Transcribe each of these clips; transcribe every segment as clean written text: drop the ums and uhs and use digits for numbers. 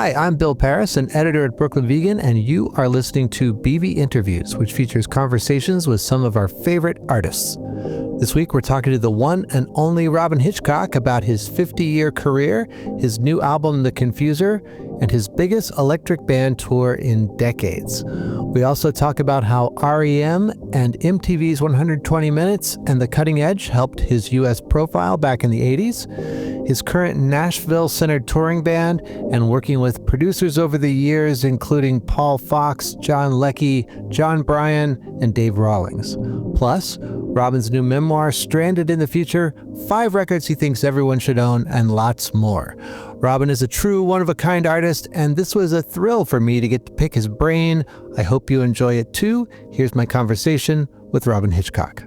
Hi, I'm Bill Pearis, an editor at Brooklyn Vegan, and you are listening to BV Interviews, which features conversations with some of our favorite artists. This week, we're talking to the one and only Robyn Hitchcock about his 50-year career, his new album, The Confuser, and his biggest electric band tour in decades. We also talk about how REM and MTV's 120 Minutes and The Cutting Edge helped his U.S. profile back in the 80s, his current Nashville-centered touring band, and working with producers over the years, including Paul Fox, John Leckie, Jon Brion, and Dave Rawlings. Plus, Robyn's new memoir, Stranded in the Future, 5 records he thinks everyone should own, and lots more. Robyn is a true one-of-a-kind artist, and this was a thrill for me to get to pick his brain. I hope you enjoy it too. Here's my conversation with Robyn Hitchcock.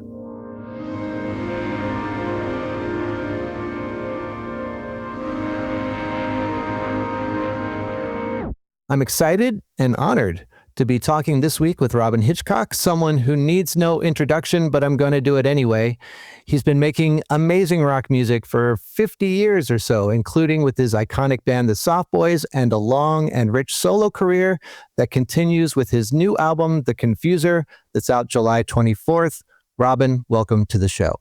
I'm excited and honored to be talking this week with Robyn Hitchcock, someone who needs no introduction, but I'm going to do it anyway. He's been making amazing rock music for 50 years or so, including with his iconic band, the Soft Boys, and a long and rich solo career that continues with his new album, The Confuser, that's out July 24th. Robyn, welcome to the show.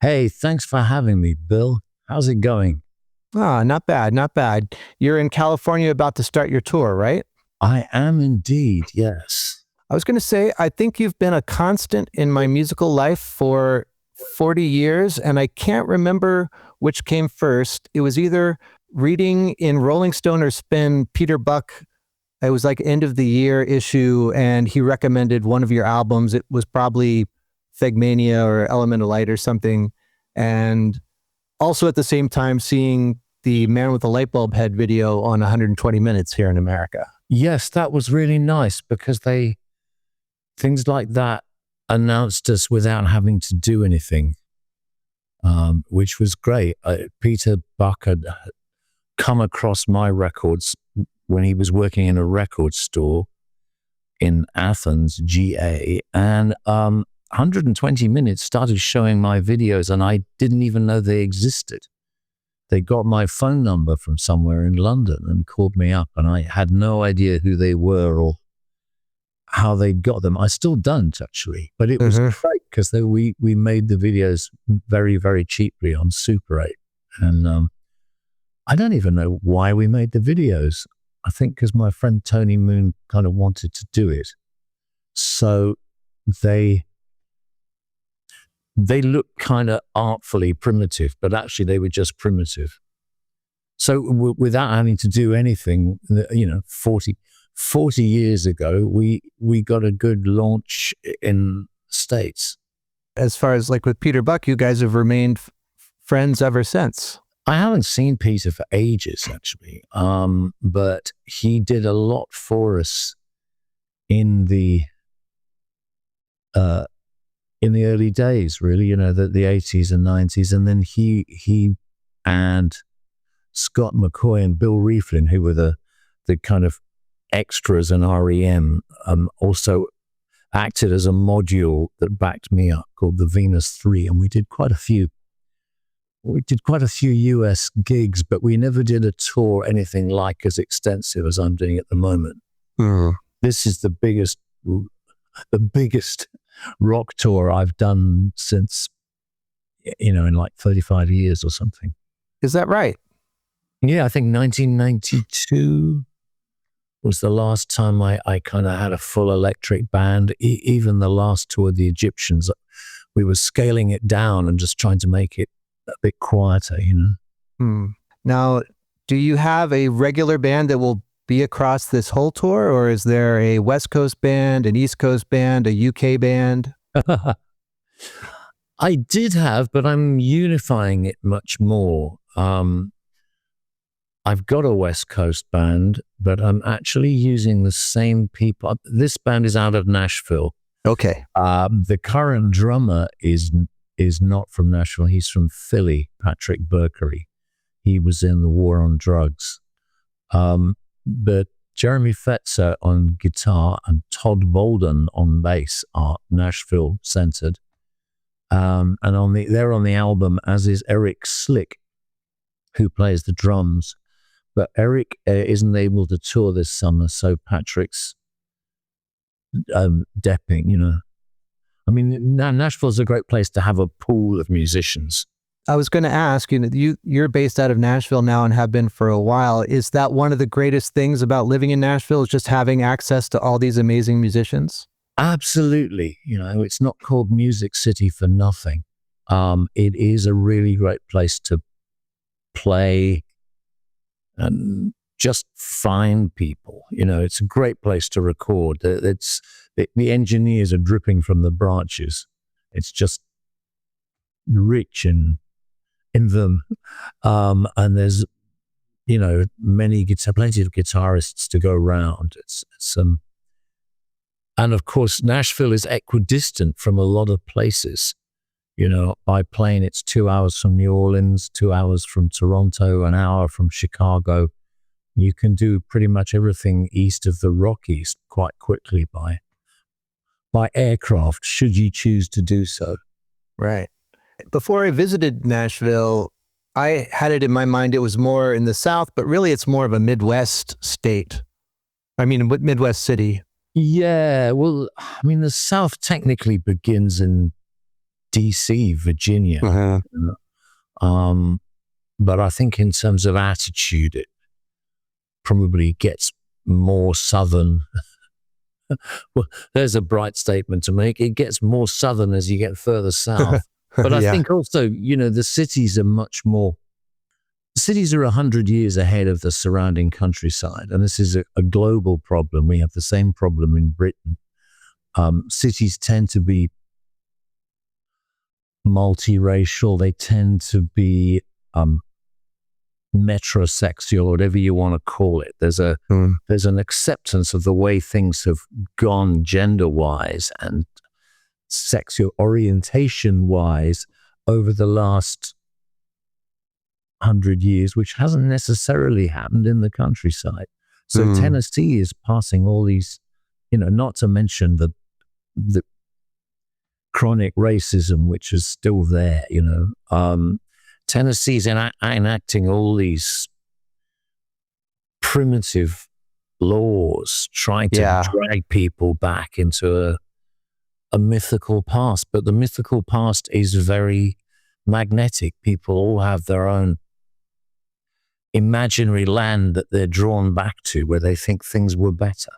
Hey, thanks for having me, Bill. How's it going? Not bad, not bad. You're in California about to start your tour, right? I am indeed, yes. I was going to say, I think you've been a constant in my musical life for 40 years, and I can't remember which came first. It was either reading in Rolling Stone or Spin, Peter Buck, it was like end of the year issue, and he recommended one of your albums. It was probably Fegmania or Elemental Light or something. And also at the same time, seeing the Man with the Light Bulb Head video on 120 Minutes here in America. Yes, that was really nice because things like that announced us without having to do anything, which was great. Peter Buck had come across my records when he was working in a record store in Athens, GA, and 120 Minutes started showing my videos, and I didn't even know they existed. They got my phone number from somewhere in London and called me up, and I had no idea who they were or how they got them. I still don't, actually, but it was great because we made the videos very, very cheaply on Super 8. And I don't even know why we made the videos. I think because my friend Tony Moon kind of wanted to do it. So they look kind of artfully primitive, but actually they were just primitive. So without having to do anything, 40 years ago, we got a good launch in the States. As far as like with Peter Buck, you guys have remained friends ever since. I haven't seen Peter for ages, actually, but he did a lot for us in the early days, really, the 80s and 90s. And then he and Scott McCoy and Bill Rieflin, who were the kind of extras in REM, also acted as a module that backed me up called the Venus 3. And we did quite a few US gigs, but we never did a tour anything like as extensive as I'm doing at the moment. This is the biggest rock tour I've done since, in like 35 years or something. Is that right? Yeah, I think 1992 was the last time I kind of had a full electric band. Even the last tour of the Egyptians, we were scaling it down and just trying to make it a bit quieter, Now, do you have a regular band that will be across this whole tour, or is there a West Coast band, an East Coast band, a UK band? I did have, but I'm unifying it much more. I've got a West Coast band, but I'm actually using the same people. This band is out of Nashville. Okay. The current drummer is not from Nashville. He's from Philly, Patrick Berkery. He was in the War on Drugs. But Jeremy Fetzer on guitar and Todd Bolden on bass are Nashville-centered. And they're on the album, as is Eric Slick, who plays the drums. But Eric isn't able to tour this summer, so Patrick's depping, you know. I mean, Nashville's a great place to have a pool of musicians. I was going to ask, you know, you're based out of Nashville now and have been for a while. Is that one of the greatest things about living in Nashville, is just having access to all these amazing musicians? Absolutely. You know, it's not called Music City for nothing. It is a really great place to play and just find people. You know, it's a great place to record. The engineers are dripping from the branches. It's just rich in them. And there's, you know, plenty of guitarists to go around. And of course, Nashville is equidistant from a lot of places. You know, by plane, it's 2 hours from New Orleans, 2 hours from Toronto, an hour from Chicago. You can do pretty much everything east of the Rockies quite quickly by aircraft, should you choose to do so. Right. Before I visited Nashville, I had it in my mind it was more in the South, but really it's more of a Midwest state. I mean, Midwest city. Yeah, well, I mean, the South technically begins in D.C., Virginia. Uh-huh. But I think in terms of attitude, it probably gets more Southern. Well, there's a bright statement to make. It gets more Southern as you get further south. But I think also, you know, the cities are 100 years ahead of the surrounding countryside. And this is a global problem. We have the same problem in Britain. Cities tend to be multiracial. They tend to be metrosexual, whatever you want to call it. There's an acceptance of the way things have gone gender-wise and sexual orientation-wise over the last 100 years, which hasn't necessarily happened in the countryside. So Tennessee is passing all these, you know, not to mention the chronic racism, which is still there, you know. Tennessee's enacting all these primitive laws, trying to drag people back into a mythical past. But the mythical past is very magnetic. People all have their own imaginary land that they're drawn back to, where they think things were better.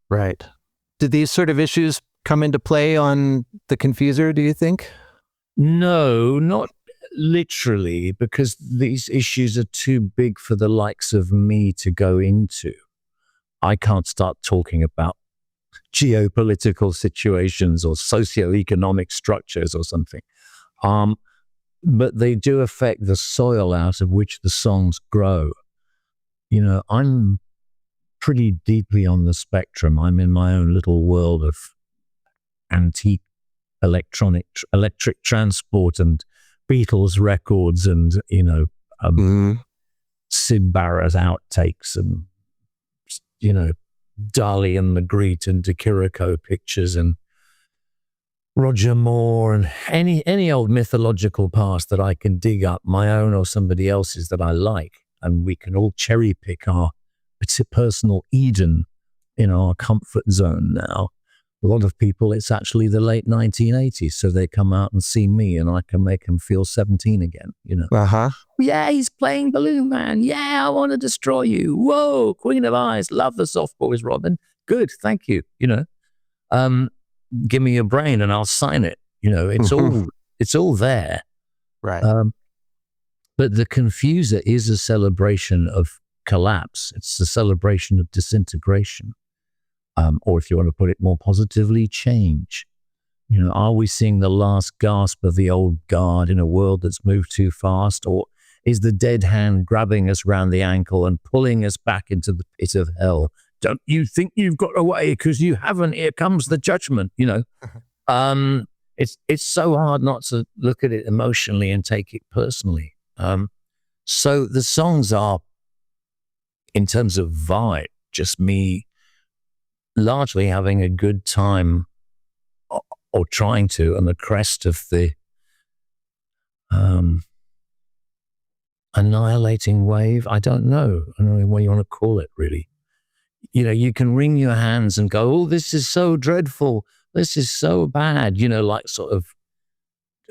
Right. Did these sort of issues come into play on The Confuser, do you think? No, not literally, because these issues are too big for the likes of me to go into. I can't start talking about geopolitical situations or socioeconomic structures or something. But they do affect the soil out of which the songs grow. You know, I'm pretty deeply on the spectrum. I'm in my own little world of antique electric transport and Beatles records and, you know, Syd Barrett's outtakes and, you know, Dali and Magritte and De Chirico pictures and Roger Moore and any old mythological past that I can dig up, my own or somebody else's that I like, and we can all cherry pick our personal Eden in our comfort zone now. A lot of people, it's actually the late 1980s, so they come out and see me and I can make them feel 17 again, you know. Uh-huh. Yeah, he's playing Balloon Man. Yeah, I want to destroy you. Whoa, Queen of Eyes. Love the soft boys, Robyn. Good, thank you, you know. Give me your brain and I'll sign it. You know, it's all there. Right. But The Confuser is a celebration of collapse. It's a celebration of disintegration. Or if you want to put it more positively, change. You know, are we seeing the last gasp of the old guard in a world that's moved too fast? Or is the dead hand grabbing us round the ankle and pulling us back into the pit of hell? Don't you think you've got away because you haven't? Here comes the judgment, you know. It's so hard not to look at it emotionally and take it personally. So the songs are, in terms of vibe, just me largely having a good time or trying to on the crest of the annihilating wave. I don't know what you want to call it, really. You can wring your hands and go, oh, this is so dreadful. This is so bad, like sort of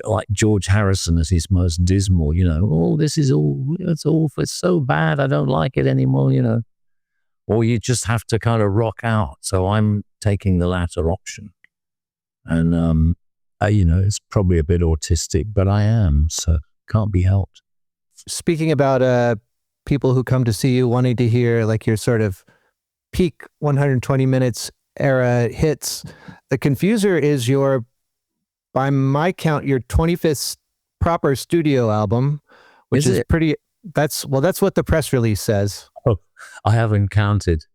like George Harrison at his most dismal, oh, it's so bad. I don't like it anymore, or you just have to kind of rock out. So I'm taking the latter option. And, it's probably a bit autistic, but I am, so can't be helped. Speaking about people who come to see you wanting to hear like your sort of peak 120 minutes era hits, The Confuser is by my count, your 25th proper studio album, which is pretty, that's what the press release says. Oh, I haven't counted.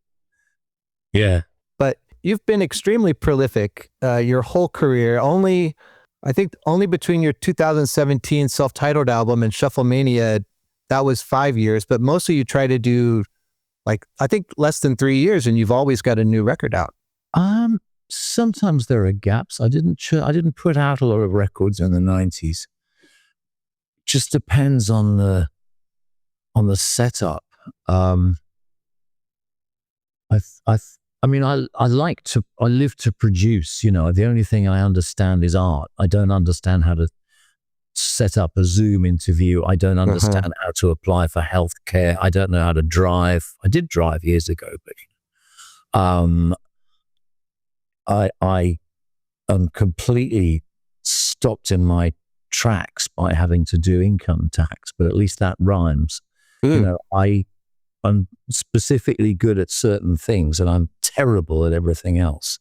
Yeah. But you've been extremely prolific your whole career. I think only between your 2017 self-titled album and Shufflemania, that was 5 years, but mostly you try to do like, I think less than 3 years, and you've always got a new record out. Sometimes there are gaps. I didn't put out a lot of records in the 90s. Just depends on the setup. I live to produce, the only thing I understand is art. I don't understand how to set up a Zoom interview. I don't understand how to apply for healthcare. I don't know how to drive. I did drive years ago, but I am completely stopped in my tracks by having to do income tax, but at least that rhymes. I'm specifically good at certain things and I'm terrible at everything else.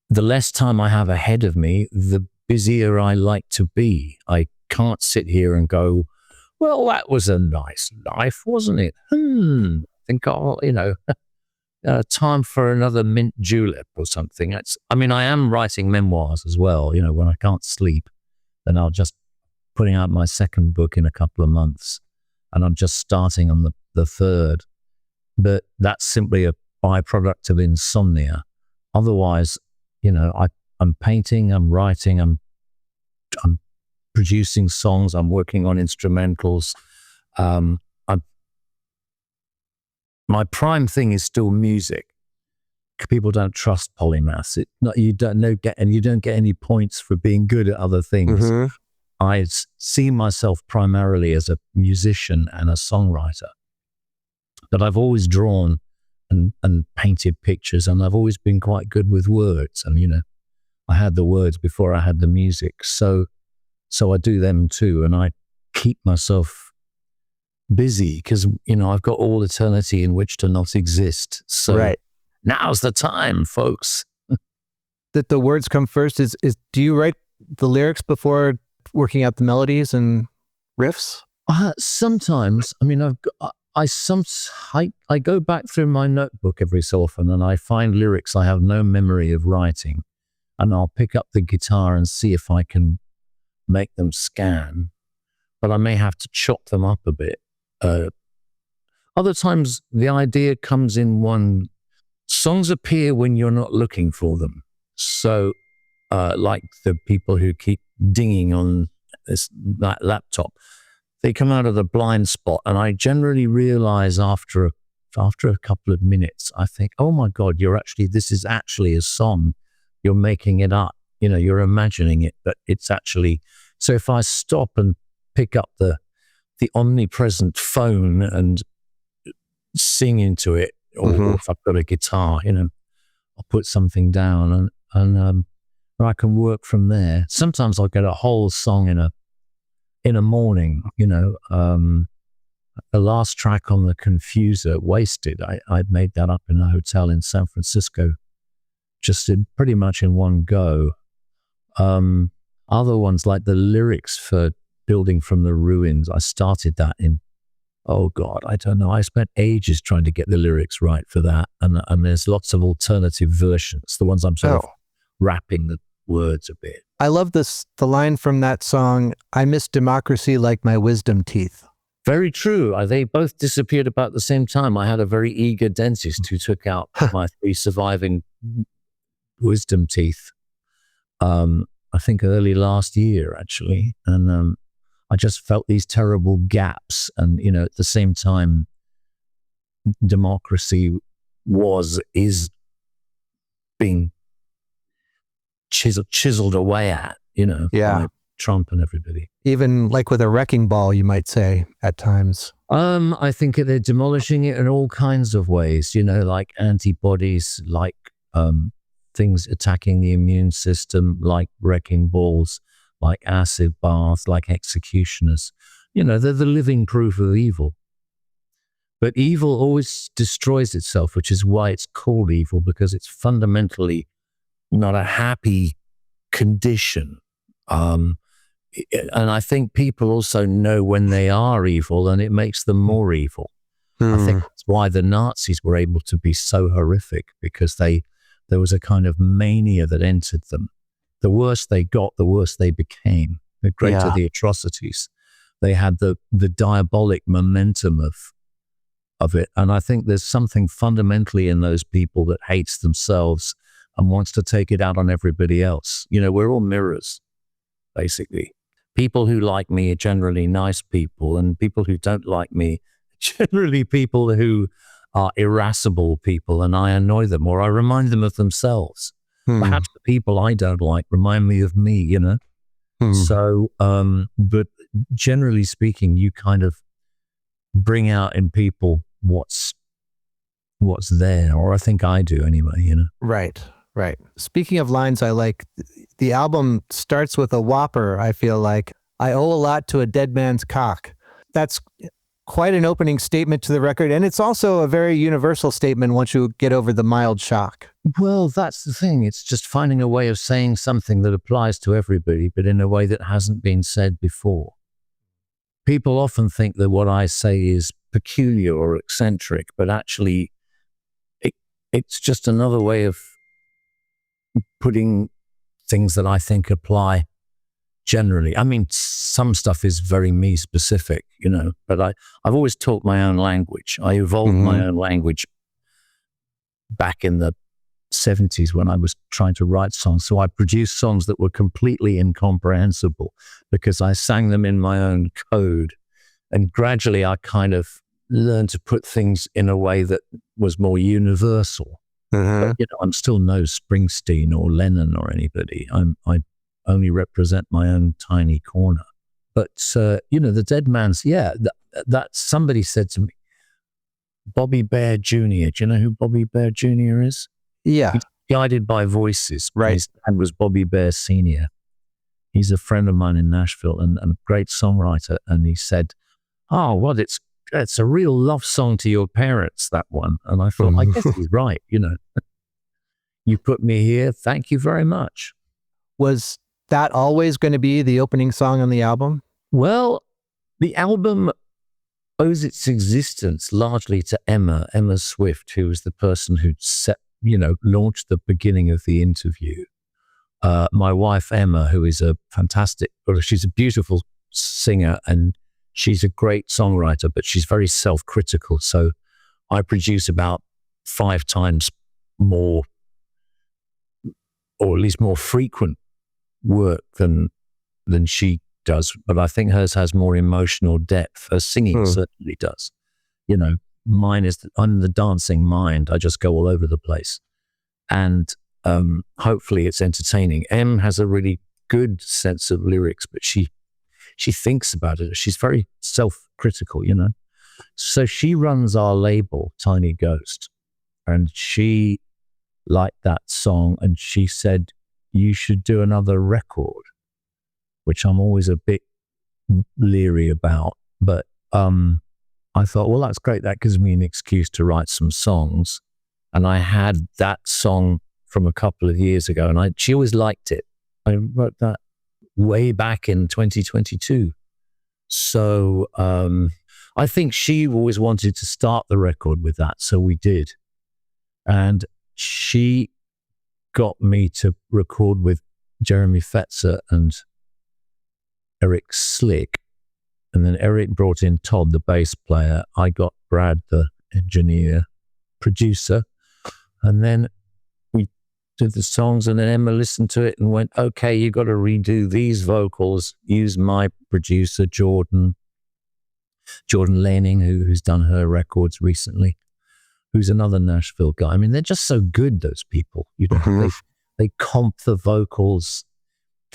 The less time I have ahead of me, the busier I like to be. I can't sit here and go, well, that was a nice life, wasn't it? I think time for another mint julep or something. I am writing memoirs as well. When I can't sleep, then I'll just putting out my second book in a couple of months, and I'm just starting on the third. But that's simply a byproduct of insomnia. Otherwise, I'm painting, I'm writing, I'm producing songs, I'm working on instrumentals. My prime thing is still music. People don't trust polymaths. You don't get any points for being good at other things. Mm-hmm. I see myself primarily as a musician and a songwriter, but I've always drawn and painted pictures, and I've always been quite good with words. And I had the words before I had the music, so I do them too, and I keep myself busy because I've got all eternity in which to not exist. So Now's the time, folks. That the words come first. Is do you write the lyrics before working out the melodies and riffs? Sometimes. I go back through my notebook every so often and I find lyrics I have no memory of writing, and I'll pick up the guitar and see if I can make them scan, but I may have to chop them up a bit. Other times the idea comes in one. Songs appear when you're not looking for them. So like the people who keep dinging on that laptop, they come out of the blind spot, and I generally realize after a couple of minutes, I think, oh my God, this is actually a song. You're making it up. You're imagining it, but it's actually. So if I stop and pick up the omnipresent phone and sing into it, or if I've got a guitar, I'll put something down and I can work from there. Sometimes I'll get a whole song in a morning. The last track on The Confuser, Wasted, I'd made that up in a hotel in San Francisco, just pretty much in one go. Other ones like the lyrics for Building from the Ruins, I started that in, oh God, I don't know. I spent ages trying to get the lyrics right for that. And there's lots of alternative versions, the ones I'm sort of rapping the words a bit. I love the line from that song, I miss democracy like my wisdom teeth. Very true. They both disappeared about the same time. I had a very eager dentist who took out my 3 surviving wisdom teeth, I think early last year, actually. And I just felt these terrible gaps, And, at the same time, democracy is being chiseled away at, by Trump and everybody. Even like with a wrecking ball, you might say at times. I think they're demolishing it in all kinds of ways, like antibodies, like things attacking the immune system, like wrecking balls, like acid baths, like executioners. They're the living proof of evil. But evil always destroys itself, which is why it's called evil, because it's fundamentally not a happy condition. And I think people also know when they are evil, and it makes them more evil. I think that's why the Nazis were able to be so horrific, because there was a kind of mania that entered them. The worse they got, the worse they became. The greater the atrocities. They had the diabolic momentum of it. And I think there's something fundamentally in those people that hates themselves and wants to take it out on everybody else. We're all mirrors, basically. People who like me are generally nice people, and people who don't like me, generally people who are irascible people, and I annoy them or I remind them of themselves. Perhaps the people I don't like remind me of me, So, but generally speaking, you kind of bring out in people what's there, or I think I do anyway, Right. Speaking of lines I like, the album starts with a whopper, I feel like. I owe a lot to a dead man's cock. That's quite an opening statement to the record, and it's also a very universal statement once you get over the mild shock. Well, that's the thing. It's just finding a way of saying something that applies to everybody, but in a way that hasn't been said before. People often think that what I say is peculiar or eccentric, but actually it's just another way of putting things that I think apply generally. I mean, some stuff is very me specific, but I've always taught my own language. I evolved my own language back in the 70s when I was trying to write songs. So I produced songs that were completely incomprehensible because I sang them in my own code. And gradually I kind of learned to put things in a way that was more universal. But, I'm still no Springsteen or Lennon or anybody. I only represent my own tiny corner. But, the dead man's, that somebody said to me, Bobby Bear Jr. Do you know who Bobby Bear Jr. is? Yeah. He's guided by voices. Right. His dad was Bobby Bear Sr. He's a friend of mine in Nashville and a great songwriter. And he said, it's a real love song to your parents, that one. And I thought, I guess he's right, You put me here, thank you very much. Was that always going to be the opening song on the album? Well, the album owes its existence largely to Emma Swift, who was the person who launched the beginning of the interview. My wife, Emma, who is she's a beautiful singer and she's a great songwriter, but she's very self-critical. So I produce about 5 times more, or at least more frequent work than she does. But I think hers has more emotional depth. Her singing certainly does. Mine is, I'm the dancing mind. I just go all over the place. And hopefully it's entertaining. Em has a really good sense of lyrics, but she thinks about it. She's very self-critical, So she runs our label, Tiny Ghost, and she liked that song, and she said, you should do another record, which I'm always a bit leery about. But I thought, well, that's great. That gives me an excuse to write some songs. And I had that song from a couple of years ago, and she always liked it. I wrote that way back in 2022. So I think she always wanted to start the record with that, so we did. And she got me to record with Jeremy Fetzer and Eric Slick. And then Eric brought in Todd, the bass player. I got Brad, the engineer, producer. And then we did the songs, and then Emma listened to it and went, okay, you got to redo these vocals, use my producer, Jordan. Jordan Lanning, who's done her records recently, who's another Nashville guy. I mean, they're just so good, those people. They comp the vocals,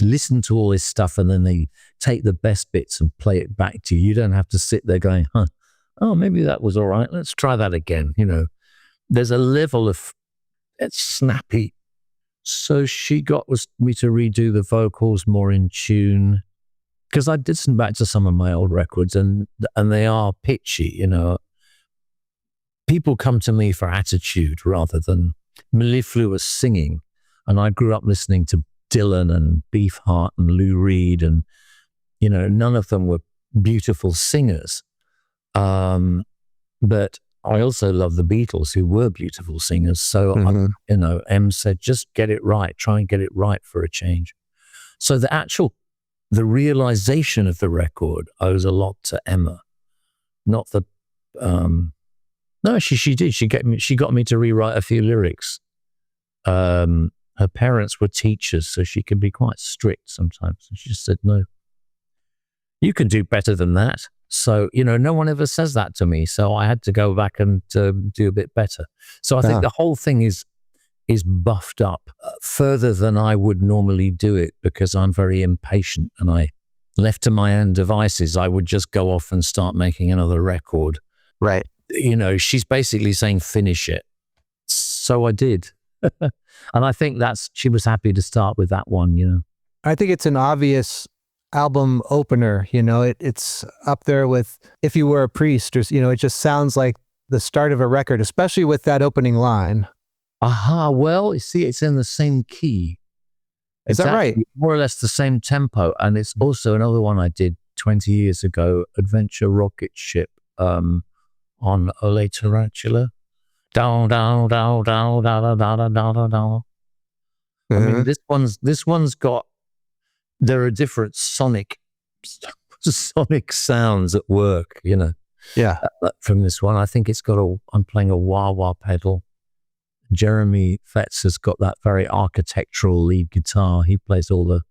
listen to all this stuff, and then they take the best bits and play it back to you. You don't have to sit there going, oh, maybe that was all right. Let's try that again. There's a level of it's snappy. So she got me to redo the vocals more in tune, because I listened back to some of my old records and they are pitchy. People come to me for attitude rather than mellifluous singing. And I grew up listening to Dylan and Beefheart and Lou Reed, and none of them were beautiful singers. But I also love the Beatles, who were beautiful singers. So, Em said, just get it right. Try and get it right for a change. So the realization of the record owes a lot to Emma, not the. No, she did. She got me to rewrite a few lyrics. Her parents were teachers, so she can be quite strict sometimes. And she just said, no, you can do better than that. So, no one ever says that to me. So I had to go back and do a bit better. So I think the whole thing is buffed up further than I would normally do it, because I'm very impatient, and I, left to my own devices, I would just go off and start making another record. Right. She's basically saying, finish it. So I did. And I think she was happy to start with that one, I think it's an obvious album opener, it's up there with If You Were a Priest, or, it just sounds like the start of a record, especially with that opening line. Well, you see, it's in the same key. Is that right? More or less the same tempo. And it's also another one I did 20 years ago, Adventure Rocket Ship, on Ole Tarantula. Down, down, down, down, down, down, down, down. I mean, this one's got, there are different sonic sounds at work, Yeah. From this one, I think it's got I'm playing a wah-wah pedal. Jeremy Fetz has got that very architectural lead guitar. He plays all the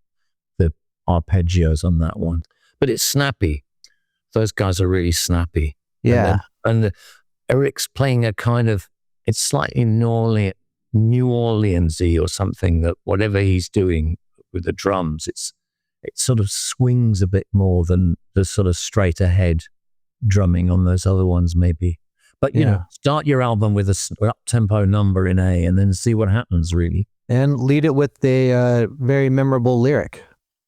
arpeggios on that one. But it's snappy. Those guys are really snappy. Yeah. And Eric's playing a kind of, it's slightly New Orleans-y or something, that whatever he's doing with the drums, it sort of swings a bit more than the sort of straight ahead drumming on those other ones maybe. But, start your album with an up-tempo number in A and then see what happens, really. And lead it with a very memorable lyric.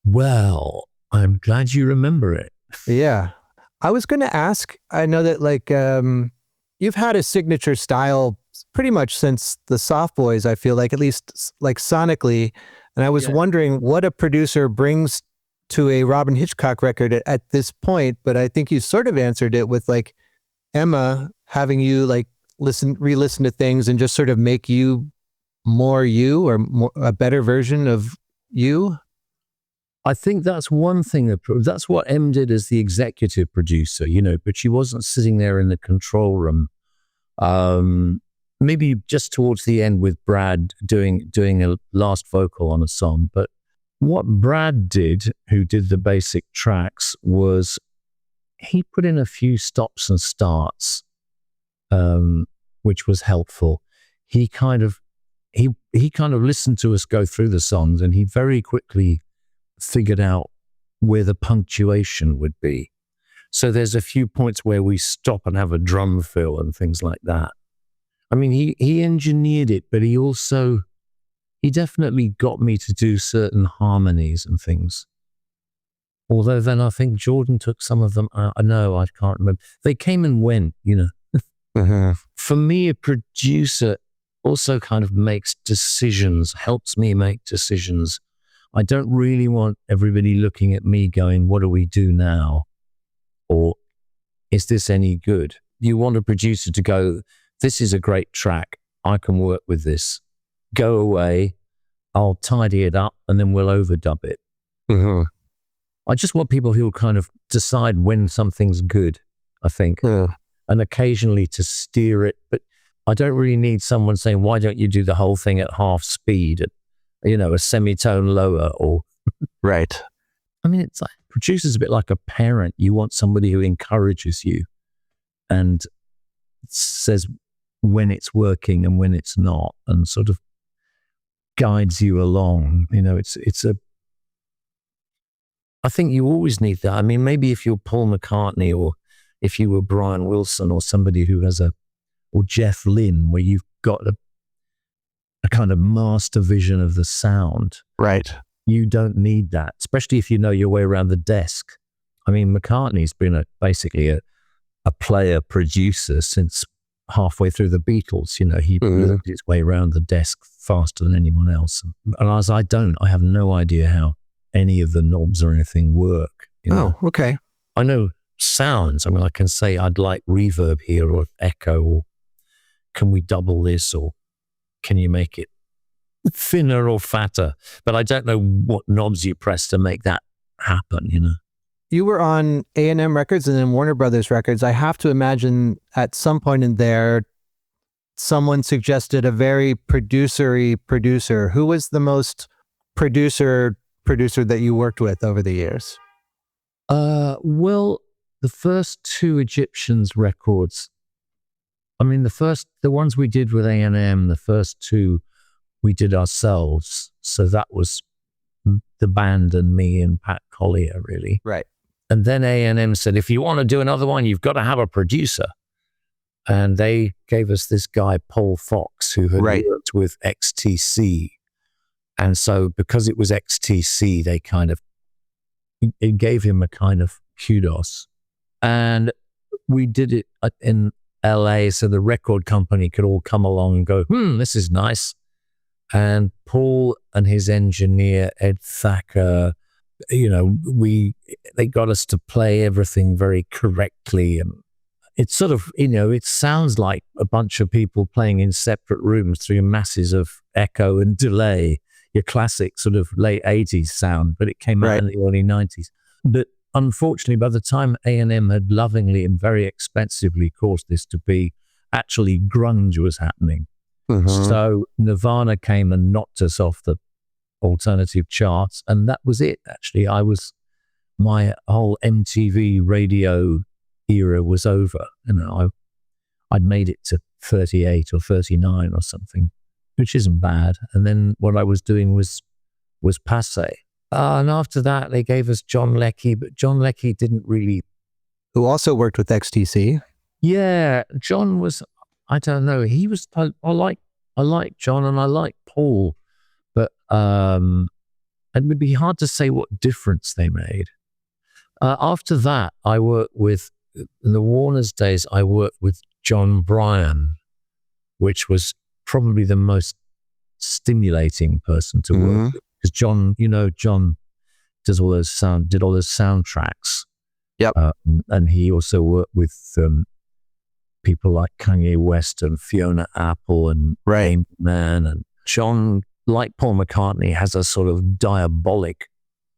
Well, I'm glad you remember it. Yeah. I was going to ask, I know that you've had a signature style pretty much since the Soft Boys, I feel like, at least like sonically. And I was wondering what a producer brings to a Robyn Hitchcock record at this point, but I think you sort of answered it with Emma having you re-listen to things and just sort of make you more you, or a better version of you. I think that's one thing that's what Em did as the executive producer, but she wasn't sitting there in the control room. Maybe just towards the end with Brad doing a last vocal on a song. But what Brad did, who did the basic tracks, was he put in a few stops and starts, which was helpful. He kind of listened to us go through the songs, and he very quickly figured out where the punctuation would be. So there's a few points where we stop and have a drum fill and things like that. I mean, he engineered it, but he definitely got me to do certain harmonies and things. Although then I think Jordan took some of them out. No, I can't remember. They came and went, For me, a producer also kind of makes decisions, helps me make decisions. I don't really want everybody looking at me going, what do we do now? Or is this any good? You want a producer to go, this is a great track. I can work with this. Go away. I'll tidy it up and then we'll overdub it. Mm-hmm. I just want people who will kind of decide when something's good, I think, and occasionally to steer it. But I don't really need someone saying, why don't you do the whole thing at half speed, at, a semitone lower or... Right. I mean, it's like producer's a bit like a parent. You want somebody who encourages you and says when it's working and when it's not, and sort of guides you along. I think you always need that. I mean, maybe if you're Paul McCartney, or if you were Brian Wilson, or somebody who has or Jeff Lynne, where you've got a kind of master vision of the sound. Right. You don't need that, especially if you know your way around the desk. I mean, McCartney's been basically a player producer since halfway through the Beatles. He learned his way around the desk faster than anyone else. And as I have no idea how any of the knobs or anything work. Oh, okay. I know sounds. I mean, I can say I'd like reverb here, or echo, or can we double this, or can you make it thinner or fatter? But I don't know what knobs you press to make that happen, You were on A&M Records and then Warner Brothers Records. I have to imagine at some point in there, someone suggested a very producer-y producer. Who was the most producer that you worked with over the years? Well, the first two Egyptians records, I mean, the ones we did with A&M, the first two we did ourselves. So that was the band and me and Pat Collier, really. Right. And then A&M said, if you want to do another one, you've got to have a producer. And they gave us this guy, Paul Fox, who had worked with XTC. And so because it was XTC, it gave him a kind of kudos. And we did it in LA so the record company could all come along and go, this is nice. And Paul and his engineer, Ed Thacker, they got us to play everything very correctly. And it's sort of, it sounds like a bunch of people playing in separate rooms through masses of echo and delay, your classic sort of late 80s sound, but it came out in the early 90s. But unfortunately, by the time A&M had lovingly and very expensively caused this to be, actually grunge was happening. So Nirvana came and knocked us off the alternative charts, and that was it. Actually, my whole MTV radio era was over. I'd made it to 38 or 39 or something, which isn't bad. And then what I was doing was passé. And after that, they gave us John Leckie, but John Leckie didn't really. Who also worked with XTC. Yeah, John was. I don't know. He was. I like John and I like Paul, but it would be hard to say what difference they made. After that, I worked with, in the Warner's days, I worked with Jon Brion, which was probably the most stimulating person to work with. Because John did all those soundtracks. Yep. And he also worked with people like Kanye West and Fiona Apple and Rain Man. And John, like Paul McCartney, has a sort of diabolic,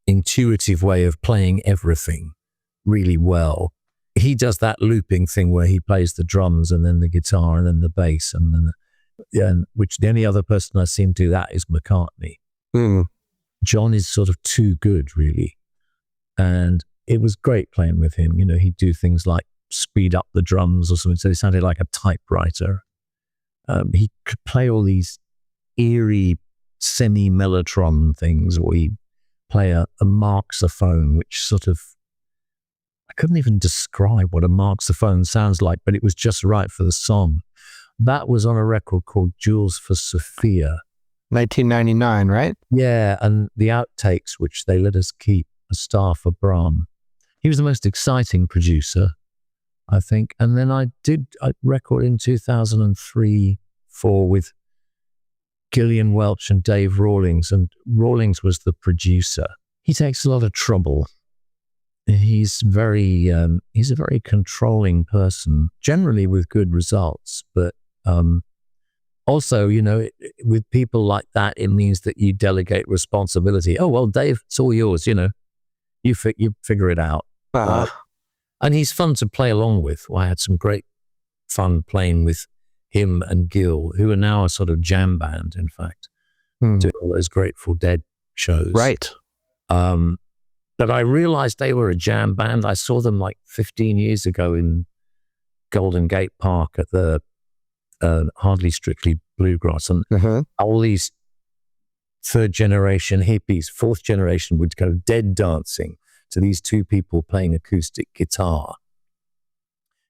intuitive way of playing everything really well. He does that looping thing where he plays the drums and then the guitar and then the bass and then which the only other person I've seen do that is McCartney. John is sort of too good, really. And it was great playing with him. He'd do things like speed up the drums or something, so it sounded like a typewriter. He could play all these eerie semi-mellotron things, or he'd play a marxophone, which sort of, I couldn't even describe what a marxophone sounds like, but it was just right for the song. That was on a record called Jewels for Sophia. 1999, right? Yeah, and the outtakes, which they let us keep, A Star for Brahm. He was the most exciting producer, I think. And then I did a record in 2003-4 with Gillian Welch and Dave Rawlings, and Rawlings was the producer. He takes a lot of trouble. He's a very controlling person, generally with good results, but also, with people like that, it means that you delegate responsibility. Oh, well, Dave, it's all yours, you figure it out. And he's fun to play along with. Well, I had some great fun playing with him and Gil, who are now a sort of jam band, in fact, doing all those Grateful Dead shows. Right. But I realized they were a jam band. I saw them like 15 years ago in Golden Gate Park at the Hardly Strictly Bluegrass. And all these third generation hippies, fourth generation would go dead dancing to these two people playing acoustic guitar,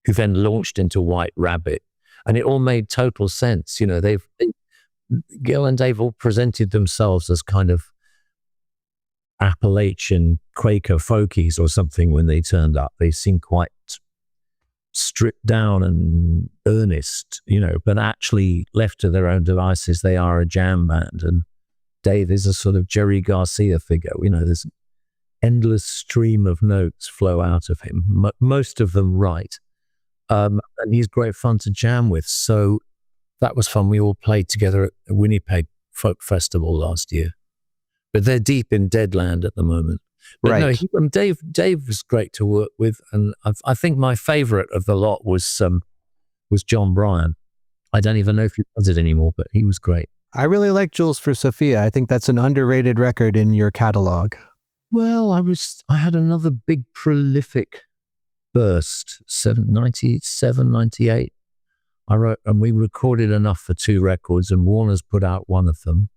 who then launched into White Rabbit. And it all made total sense. You know, Gil and Dave all presented themselves as kind of Appalachian Quaker folkies or something when they turned up. They seemed quite stripped down and earnest, you know, but actually left to their own devices, they are a jam band. And Dave is a sort of Jerry Garcia figure. You know, there's an endless stream of notes flow out of him, most of them right. And he's great fun to jam with. So that was fun. We all played together at the Winnipeg Folk Festival last year. But they're deep in Deadland at the moment. But right. No, Dave was great to work with. And I think my favorite of the lot was Jon Brion. I don't even know if he does it anymore, but he was great. I really like Jules for Sophia. I think that's an underrated record in your catalog. Well, I had another big prolific burst, 97, 98. I wrote, and we recorded enough for 2 records, and Warner's put out one of them.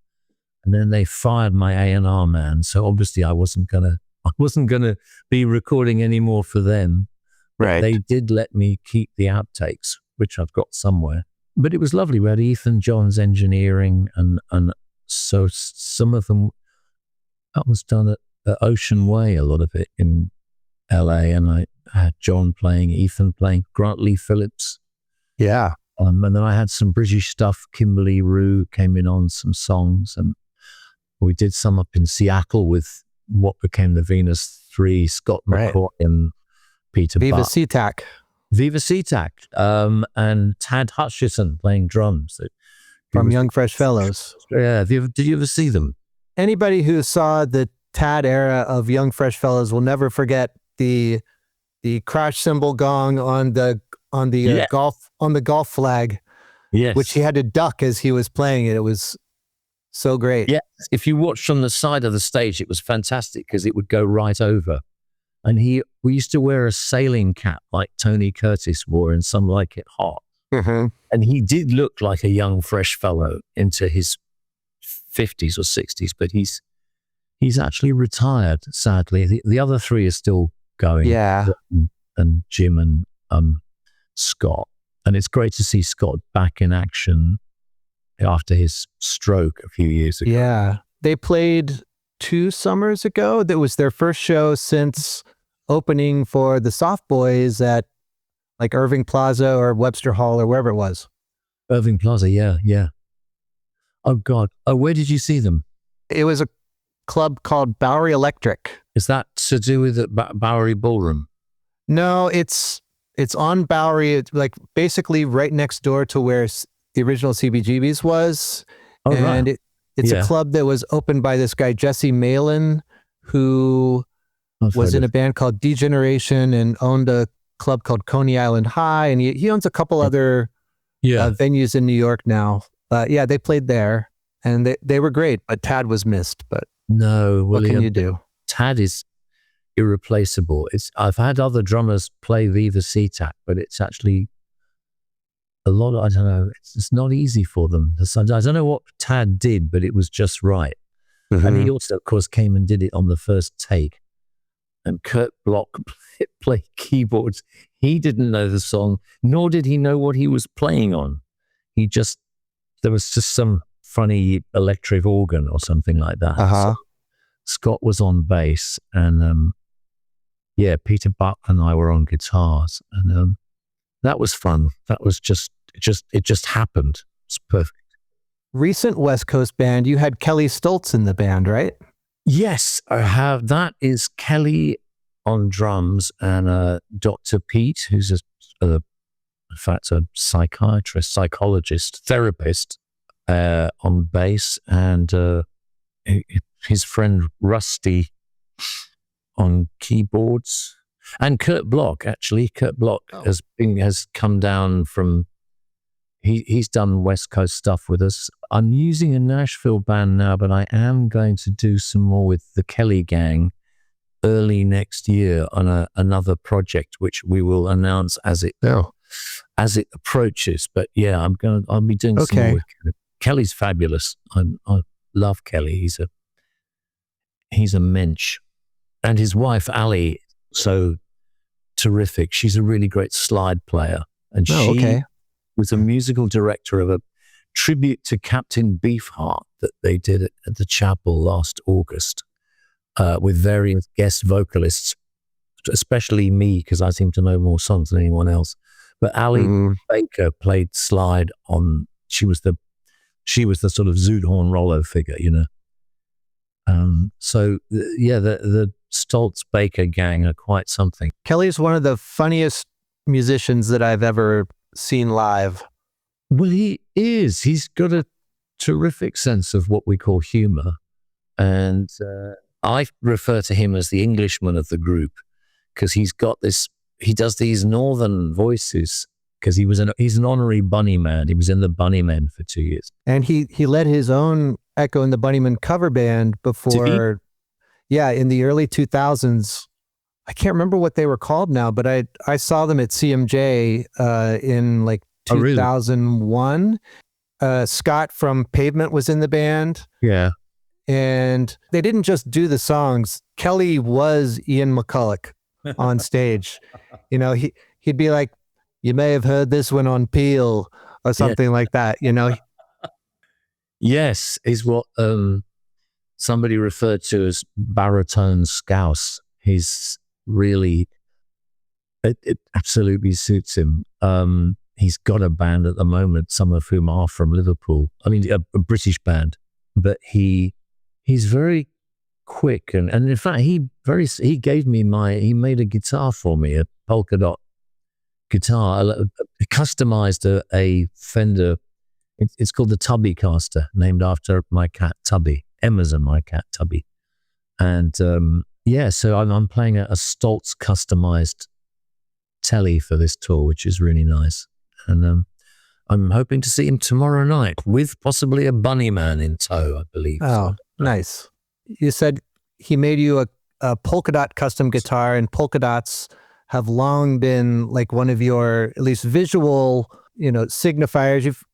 And then they fired my A&R man. So obviously I wasn't gonna be recording anymore for them. Right. They did let me keep the outtakes, which I've got somewhere. But it was lovely. We had Ethan John's engineering, and so some of them, that was done at Ocean Way, a lot of it in LA. And I had John playing, Ethan playing, Grant Lee Phillips. Yeah. And then I had some British stuff. Kimberly Rue came in on some songs, and we did some up in Seattle with what became the Venus 3, Scott McCoy and Peter Viva Buck. SeaTac. Viva SeaTac. And Tad Hutchison playing drums. From Young Fresh Fellows. Yeah. Did you ever see them? Anybody who saw the Tad era of Young Fresh Fellows will never forget the crash cymbal gong on the golf flag, yes, which he had to duck as he was playing it. It was so great. Yeah, if you watched from the side of the stage, it was fantastic because it would go right over. And we used to wear a sailing cap like Tony Curtis wore in Some Like It Hot. Mm-hmm. And he did look like a young, fresh fellow into his 50s or 60s, but he's actually retired, sadly. The other 3 are still going. Yeah. And Jim and Scott. And it's great to see Scott back in action after his stroke a few years ago. Yeah. They played 2 summers ago. That was their first show since opening for the Soft Boys at like Irving Plaza or Webster Hall or wherever it was. Irving Plaza, yeah. Oh, God. Oh, where did you see them? It was a club called Bowery Electric. Is that to do with the Bowery Ballroom? No, it's on Bowery. It's like basically right next door to where the original CBGB's was. Oh, and right. It's a club that was opened by this guy, Jesse Malin, who was in a band called Degeneration and owned a club called Coney Island High. And he owns a couple other venues in New York now. Yeah, they played there and they were great, but Tad was missed. But no, what can you do? Tad is irreplaceable. I've had other drummers play Viva SeaTac, but it's actually a lot of, I don't know, it's not easy for them. I don't know what Tad did, but it was just right. Mm-hmm. And he also, of course, came and did it on the first take. And Kurt Bloch played keyboards. He didn't know the song, nor did he know what he was playing on. There was just some funny electric organ or something like that. Uh-huh. So Scott was on bass, and Peter Buck and I were on guitars, and that was fun. That was it just happened. It's perfect. Recent West Coast band, you had Kelly Stoltz in the band, right? Yes, I have. That is Kelly on drums and Dr. Pete, who's in fact a psychiatrist, psychologist, therapist on bass, and his friend Rusty on keyboards. And Kurt Bloch, actually. Kurt Bloch has come down from, he's done West Coast stuff with us. I'm using a Nashville band now, but I am going to do some more with the Kelly Gang early next year on another project, which we will announce as it approaches. But yeah, I'll be doing some more with Kelly. Kelly's fabulous. I love Kelly. He's a mensch, and his wife Ali, so terrific. She's a really great slide player, and she was a musical director of a tribute to Captain Beefheart that they did at the chapel last August, with various guest vocalists, especially me, because I seem to know more songs than anyone else. But Ali Baker played slide on. She was the sort of Zoot Horn Rollo figure, you know. The Stoltz Baker gang are quite something. Kelly's one of the funniest musicians that I've ever seen live. Well, he is. He's got a terrific sense of what we call humor. And I refer to him as the Englishman of the group, because he does these northern voices, because he's an honorary Bunnyman. He was in the Bunnymen for 2 years. And he led his own Echo and the Bunnymen cover band before, in the early 2000s. I can't remember what they were called now, but I saw them at CMJ in like 2001. Scott from Pavement was in the band. Yeah. And they didn't just do the songs. Kelly was Ian McCulloch on stage. You know, he'd be like, "You may have heard this one on Peel," or something like that, you know. Yes, is what somebody referred to as baritone scouse. He's really, it absolutely suits him. He's got a band at the moment, some of whom are from Liverpool. I mean, a British band, but he's very quick. And in fact, he made a guitar for me, a polka dot guitar, customized a Fender. It's called the Tubby Caster, named after my cat Tubby. Emma's and my cat Tubby. And so I'm playing a Stoltz customized telly for this tour, which is really nice. And I'm hoping to see him tomorrow night with possibly a Bunnyman in tow, I believe. Oh, nice. You said he made you a polka dot custom guitar, and polka dots have long been like one of your, at least visual, signifiers.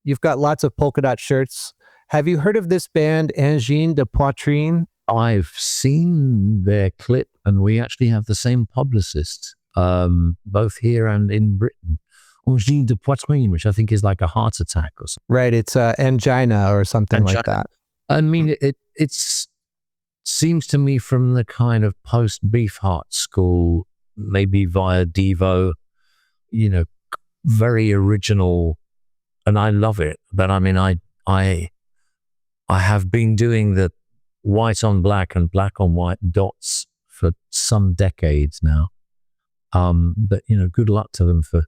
You've got lots of polka dot shirts. Have you heard of this band, Angine de Poitrine? I've seen their clip, and we actually have the same publicist, both here and in Britain. Angine de Poitrine, which I think is like a heart attack or something. Right, it's angina or something like that. I mean, it seems to me from the kind of post-Beefheart school, maybe via Devo, very original, and I love it. But I mean, I have been doing the white on black and black on white dots for some decades now. But good luck to them for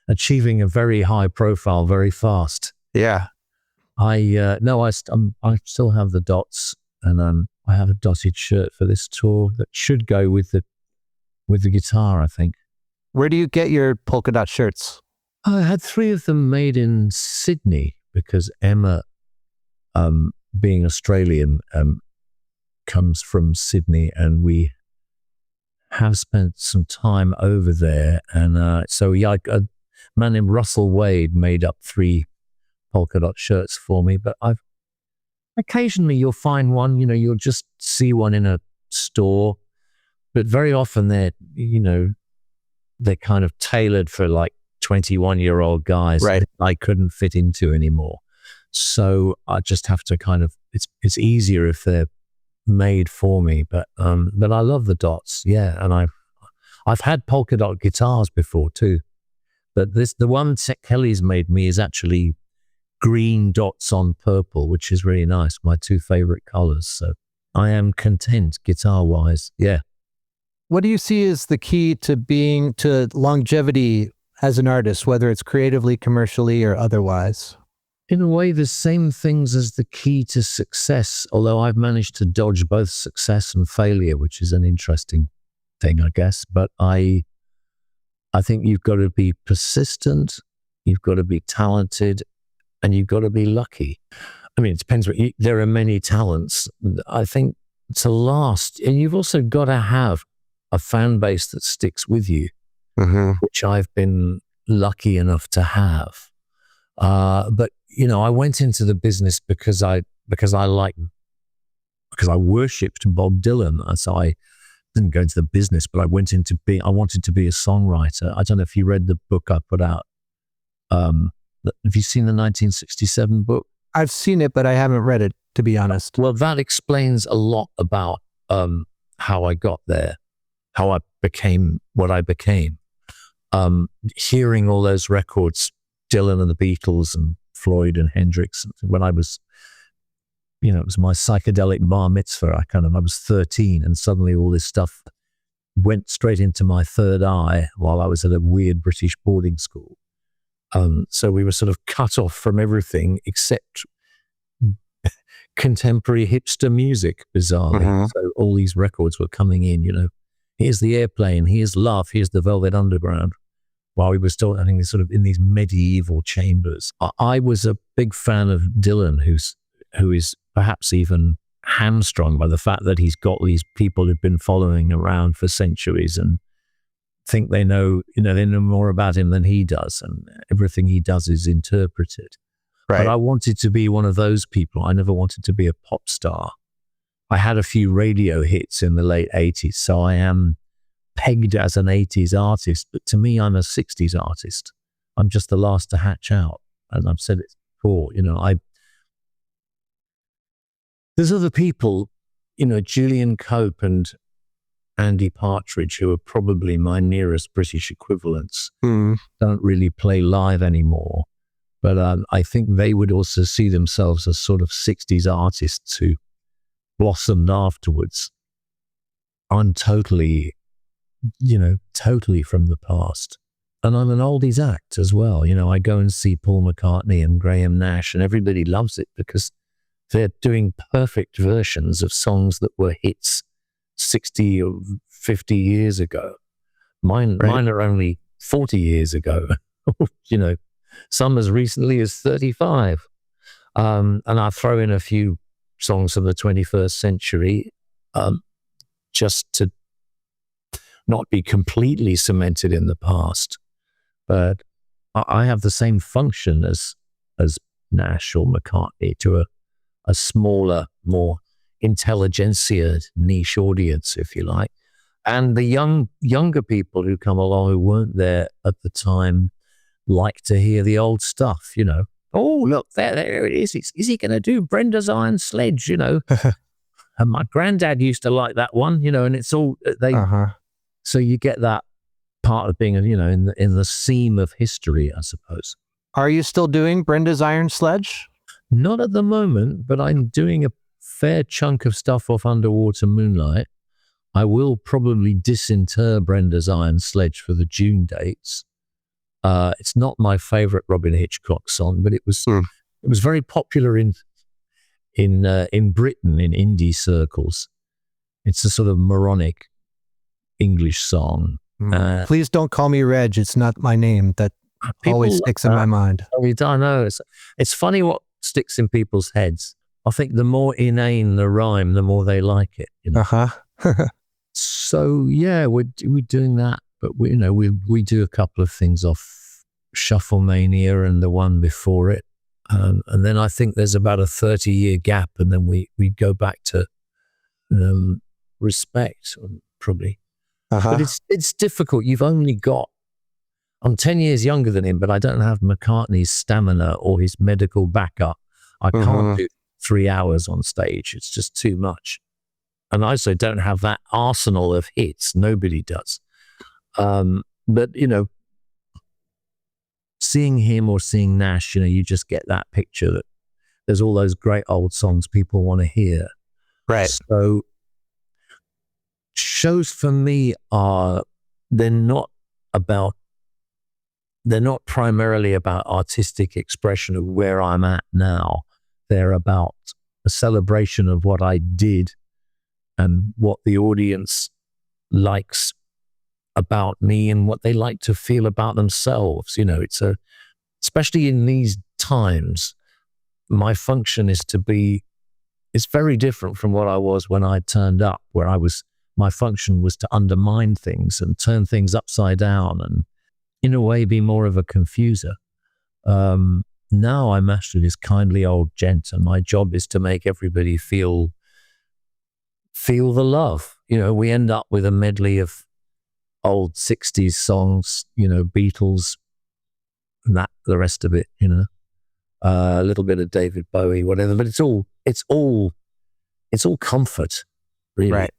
achieving a very high profile very fast. Yeah. I still have the dots, and I have a dotted shirt for this tour that should go with the guitar, I think. Where do you get your polka dot shirts? I had 3 of them made in Sydney, because Emma, being Australian, comes from Sydney, and we have spent some time over there. And a man named Russell Wade made up 3 polka dot shirts for me. But occasionally you'll find one, you'll just see one in a store, but very often they're kind of tailored for like 21-year-old guys, right, that I couldn't fit into anymore. So I just have to it's easier if they're made for me. But I love the dots, yeah. And I've had polka dot guitars before too, but the one Kelly's made me is actually green dots on purple, which is really nice. My 2 favorite colors. So I am content guitar-wise. Yeah. What do you see as the key to longevity as an artist, whether it's creatively, commercially, or otherwise? In a way, the same things as the key to success, although I've managed to dodge both success and failure, which is an interesting thing, I guess. But I think you've got to be persistent, you've got to be talented, and you've got to be lucky. I mean, it depends. There are many talents. I think to last. And you've also got to have a fan base that sticks with you, which I've been lucky enough to have. But I went into the business because I worshipped Bob Dylan. So I didn't go into the business, but I wanted to be a songwriter. I don't know if you read the book I put out. Have you seen the 1967 book? I've seen it, but I haven't read it, to be honest. Well, that explains a lot about how I got there, how I became what I became. Hearing all those records, Dylan and the Beatles and Floyd and Hendrix, when I was, it was my psychedelic bar mitzvah. I was 13, and suddenly all this stuff went straight into my third eye while I was at a weird British boarding school. So we were sort of cut off from everything except contemporary hipster music, bizarrely. So all these records were coming in, here's the Airplane, here's Love, here's the Velvet Underground, while we were still, I think, sort of in these medieval chambers. I was a big fan of Dylan, who is perhaps even hamstrung by the fact that he's got these people who've been following around for centuries and think they know more about him than he does, and everything he does is interpreted. Right. But I wanted to be one of those people. I never wanted to be a pop star. I had a few radio hits in the late 80s, so I am pegged as an 80s artist, but to me, I'm a 60s artist. I'm just the last to hatch out. And I've said it before, there's other people, Julian Cope and Andy Partridge, who are probably my nearest British equivalents, don't really play live anymore. But I think they would also see themselves as sort of 60s artists who blossomed afterwards. I'm totally from the past. And I'm an oldies act as well. I go and see Paul McCartney and Graham Nash, and everybody loves it because they're doing perfect versions of songs that were hits 60 or 50 years ago. Mine are only 40 years ago, some as recently as 35. And I throw in a few songs of the 21st century just to not be completely cemented in the past. But I have the same function as Nash or McCartney to a smaller, more intelligentsia niche audience, if you like. And the younger people who come along who weren't there at the time like to hear the old stuff, Oh, look, there it is. Is he going to do Brenda's Iron Sledge, And my granddad used to like that one, and it's all, So you get that part of being, in the seam of history, I suppose. Are you still doing Brenda's Iron Sledge? Not at the moment, but I'm doing a fair chunk of stuff off Underwater Moonlight. I will probably disinter Brenda's Iron Sledge for the June dates. It's not my favorite Robyn Hitchcock song, but it was very popular in Britain in indie circles. It's a sort of moronic English song. Please don't call me Reg. It's not my name. That always sticks in my mind. I know. It's funny what sticks in people's heads. I think the more inane the rhyme, the more they like it. So yeah, we're doing that, but we do a couple of things off Shufflemania and the one before it, and then I think there's about a 30-year gap, and then we go back to Respect, probably. But it's difficult. You've only got. I'm 10 years younger than him, but I don't have McCartney's stamina or his medical backup. I can't do 3 hours on stage. It's just too much. And I also don't have that arsenal of hits. Nobody does. But, seeing him or seeing Nash, you just get that picture that there's all those great old songs people want to hear. Right. So shows for me they're not primarily about artistic expression of where I'm at now. They're about a celebration of what I did and what the audience likes about me and what they like to feel about themselves. Especially in these times, my function is to be It's very different from what I was when I turned up, where my function was to undermine things and turn things upside down and in a way be more of a confuser. Now I'm actually this kindly old gent, and my job is to make everybody feel the love. We end up with a medley of old 60s songs, Beatles, and the rest of it, a little bit of David Bowie, whatever, but it's all comfort, really. Right.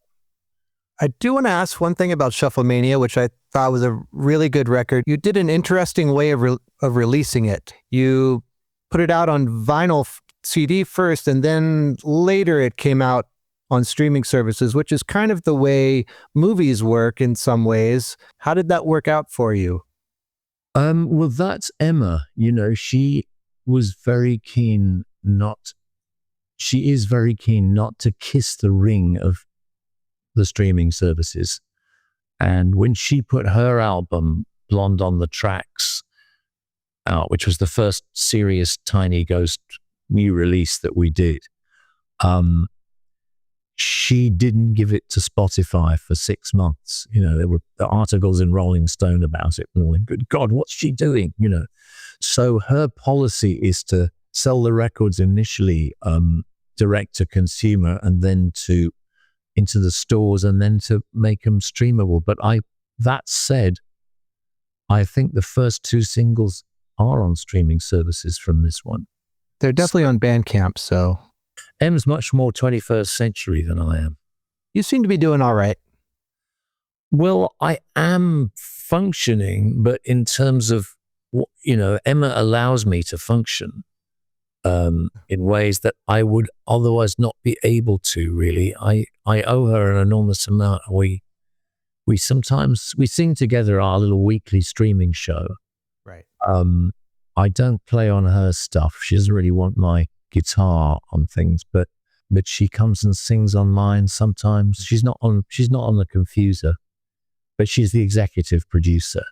I do want to ask one thing about Shufflemania, which I thought was a really good record. You did an interesting way of releasing it. You put it out on vinyl CD first, and then later it came out on streaming services, which is kind of the way movies work in some ways. How did that work out for you? Well, that's Emma. She was very keen she is very keen not to kiss the ring of the streaming services. And when she put her album Blonde on the Tracks out, which was the first serious Tiny Ghost new release that we did, she didn't give it to Spotify for 6 months. There were articles in Rolling Stone about it. And good God, what's she doing? So her policy is to sell the records initially direct to consumer, and then into the stores, and then to make them streamable. But that said, I think the first 2 singles are on streaming services from this one. They're definitely on Bandcamp, so. M's much more 21st century than I am. You seem to be doing all right. Well, I am functioning, but in terms of, Emma allows me to function in ways that I would otherwise not be able to, really. I owe her an enormous amount. We sing together our little weekly streaming show. Right. I don't play on her stuff. She doesn't really want my guitar on things, but she comes and sings on mine sometimes. She's not on the Confuser, but she's the executive producer.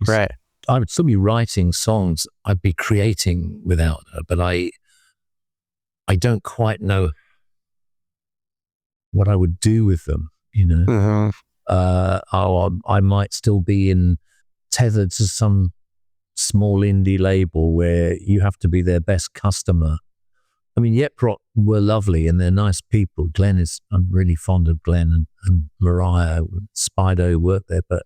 Right. I would still be writing songs I'd be creating without her, but I don't quite know what I would do with them, Mm-hmm. I might still be tethered to some small indie label where you have to be their best customer. I mean, Yeprot were lovely and they're nice people. I'm really fond of Glenn and Mariah. Spido worked there, but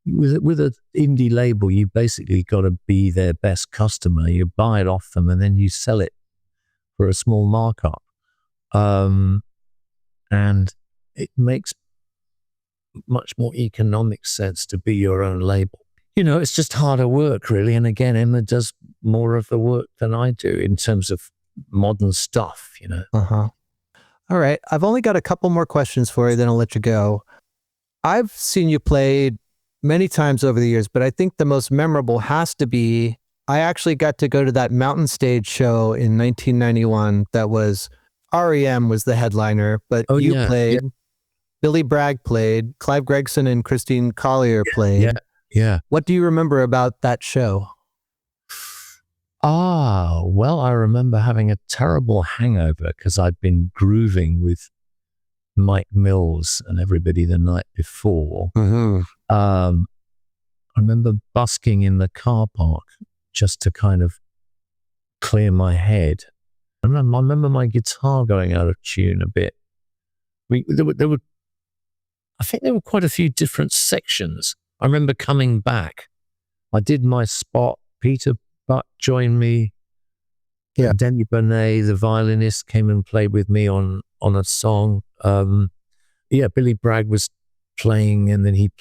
with an indie label, you basically got to be their best customer. You buy it off them and then you sell it for a small markup. And it makes much more economic sense to be your own label. It's just harder work, really. And again, Emma does more of the work than I do in terms of modern stuff, Uh-huh. All right. I've only got a couple more questions for you, then I'll let you go. I've seen you play many times over the years, but I think the most memorable has to be, I actually got to go to that Mountain Stage show in 1991 that was, REM was the headliner, but you played, Billy Bragg played, Clive Gregson and Christine Collier played. Yeah. What do you remember about that show? Well, I remember having a terrible hangover because I'd been grooving with Mike Mills and everybody the night before. Mm-hmm. I remember busking in the car park just to kind of clear my head. I remember my guitar going out of tune a bit. I think there were quite a few different sections. I remember coming back. I did my spot. Peter Buck joined me. Yeah. Denny Bonet, the violinist, came and played with me on a song. Billy Bragg was playing, and then he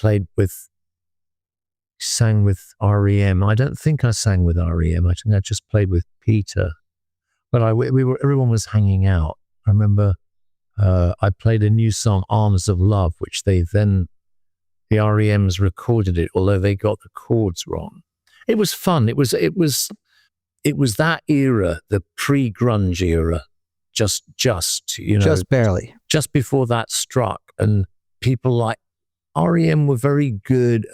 sang with REM. I don't think I sang with REM. I think I just played with Peter. But everyone was hanging out. I remember I played a new song, Arms of Love, which the REMs recorded it, although they got the chords wrong. It was fun. It was that era, the pre-grunge era, just barely, just before that struck. And people like REM were very good.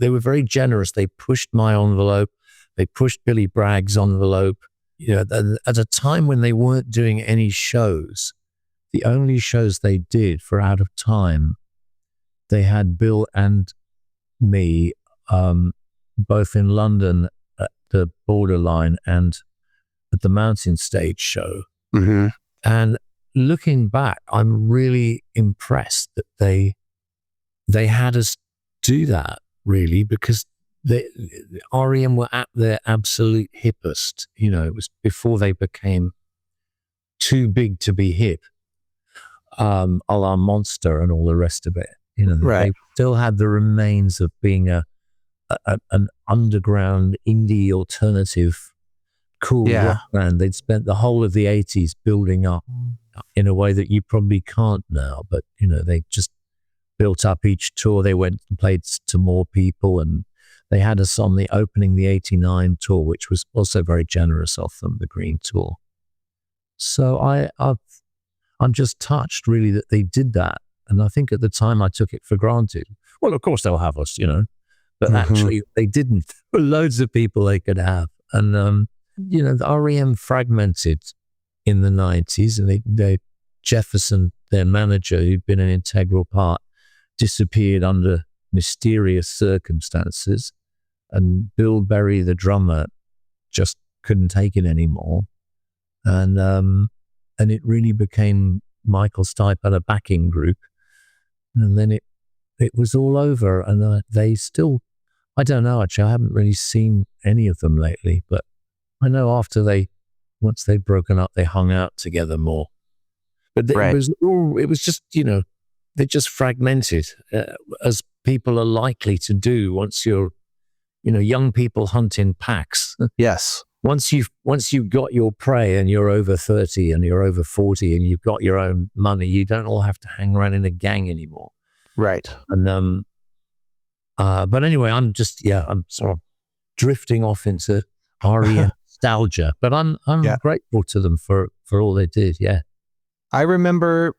They were very generous. They pushed my envelope. They pushed Billy Bragg's envelope. at a time when they weren't doing any shows, the only shows they did for Out of Time, they had Bill and me, both in London at the Borderline and at the Mountain Stage show. Mm-hmm. And looking back, I'm really impressed that they had us do that, really, because the REM were at their absolute hippest. It was before they became too big to be hip, a la Monster and all the rest of it. Right. They still had the remains of being an underground indie alternative cool rock band. They'd spent the whole of the 80s building up in a way that you probably can't now, but they just built up each tour. They went and played to more people, and they had us on the 89 tour, which was also very generous of them, the Green Tour. So I'm just touched, really, that they did that. And I think at the time I took it for granted. Well, of course they'll have us, but actually they didn't. There were loads of people they could have. And, the REM fragmented in the 90s, and Jefferson, their manager, who'd been an integral part, disappeared under mysterious circumstances. And Bill Berry, the drummer, just couldn't take it anymore. And it really became Michael Stipe and a backing group. And then it was all over. And they still, I don't know, actually, I haven't really seen any of them lately, but I know once they'd broken up, they hung out together more. But it was just, they just fragmented, as people are likely to do once you're, young people hunt in packs. Yes. Once you've got your prey and you're over 30 and you're over 40 and you've got your own money, you don't all have to hang around in a gang anymore. Right. And but anyway, I'm sort of drifting off into REM nostalgia, but I'm grateful to them for all they did. Yeah. I remember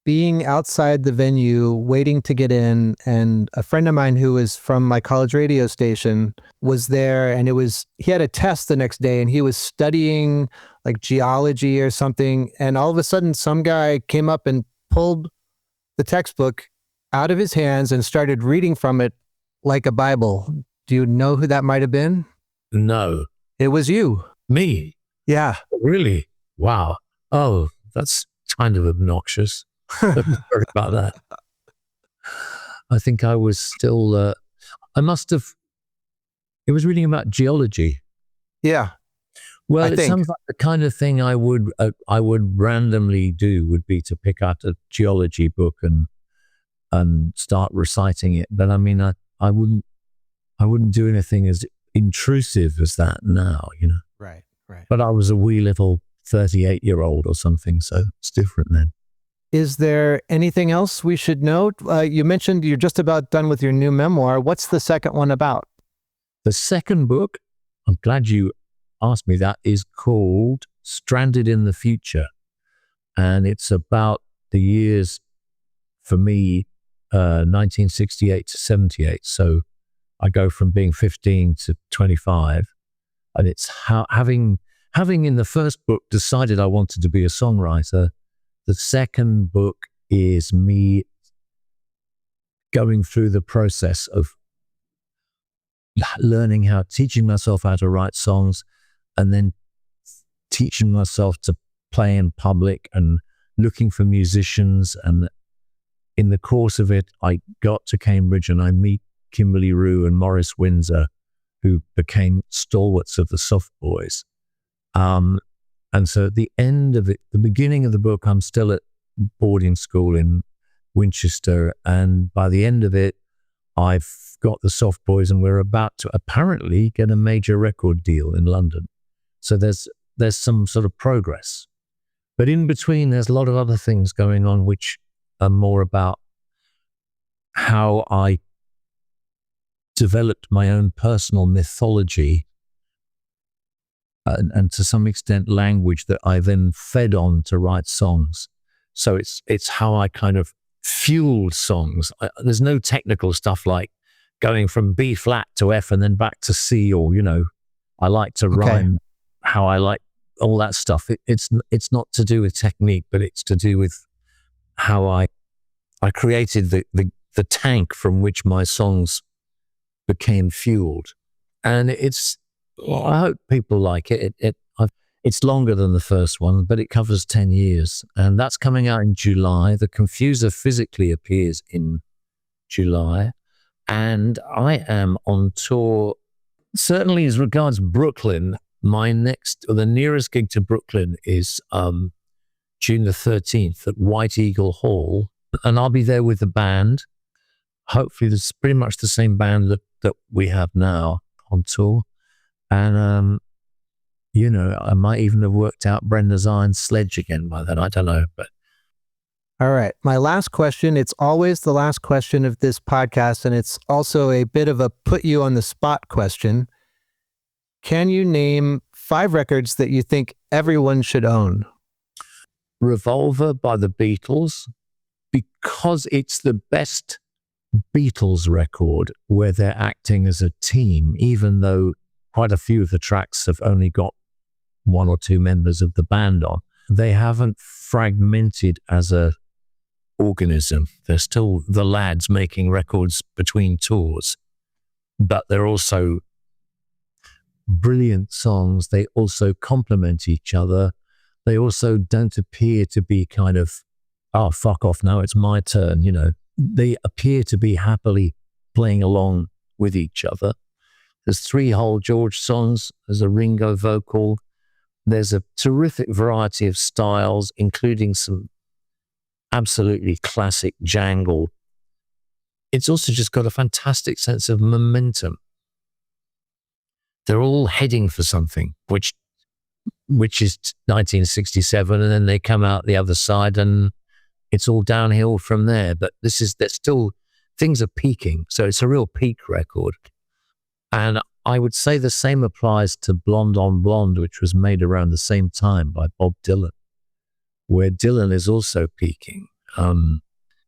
being outside the venue waiting to get in, and a friend of mine who was from my college radio station was there, and he had a test the next day, and he was studying like geology or something, and all of a sudden some guy came up and pulled the textbook out of his hands and started reading from it like a Bible. Do you know who that might have been? No. It was you. Me? Yeah. Really? Wow. Oh, that's kind of obnoxious. Sorry about that. I think I was still, it was reading about geology. Yeah. Well, it sounds like the kind of thing I would randomly do would be to pick out a geology book and start reciting it. But I mean, I wouldn't do anything as intrusive as that now, Right. But I was a wee little 38-year-old or something, so it's different then. Is there anything else we should note? You mentioned you're just about done with your new memoir. What's the second one about? The second book, I'm glad you asked me that, is called Stranded in the Future. And it's about the years, for me, 1968 to 78. So I go from being 15 to 25. And it's having in the first book decided I wanted to be a songwriter. The second book is me going through the process of teaching myself how to write songs, and then teaching myself to play in public and looking for musicians. And in the course of it, I got to Cambridge and I meet Kimberly Rue and Maurice Windsor, who became stalwarts of the Soft Boys. And so at the end of it, the beginning of the book, I'm still at boarding school in Winchester. And by the end of it, I've got the Soft Boys and we're about to apparently get a major record deal in London. So there's some sort of progress. But in between, there's a lot of other things going on, which are more about how I developed my own personal mythology and to some extent language that I then fed on to write songs. So it's how I kind of fueled songs. There's no technical stuff like going from B flat to F and then back to C, or I like to rhyme how I like all that stuff. It's not to do with technique, but it's to do with how I created the tank from which my songs became fueled. And I hope people like it. It's longer than the first one, but it covers 10 years. And that's coming out in July. The Confuser physically appears in July. And I am on tour, certainly as regards Brooklyn. The nearest gig to Brooklyn is June the 13th at White Eagle Hall. And I'll be there with the band. Hopefully it's pretty much the same band that we have now on tour. And, I might even have worked out Brenda's Iron Sledge again by then. I don't know. But all right. My last question, it's always the last question of this podcast, and it's also a bit of a put you on the spot question. Can you name 5 records that you think everyone should own? Revolver by the Beatles, because it's the best Beatles record where they're acting as a team, even though quite a few of the tracks have only got 1 or 2 members of the band on. They haven't fragmented as a organism. They're still the lads making records between tours, but they're also brilliant songs. They also complement each other. They also don't appear to be kind of, oh, fuck off, now it's my turn, They appear to be happily playing along with each other. There's 3 whole George songs. There's a Ringo vocal. There's a terrific variety of styles, including some absolutely classic jangle. It's also just got a fantastic sense of momentum. They're all heading for something, which is 1967, and then they come out the other side and it's all downhill from there. But things are peaking. So it's a real peak record. And I would say the same applies to Blonde on Blonde, which was made around the same time by Bob Dylan, where Dylan is also peaking.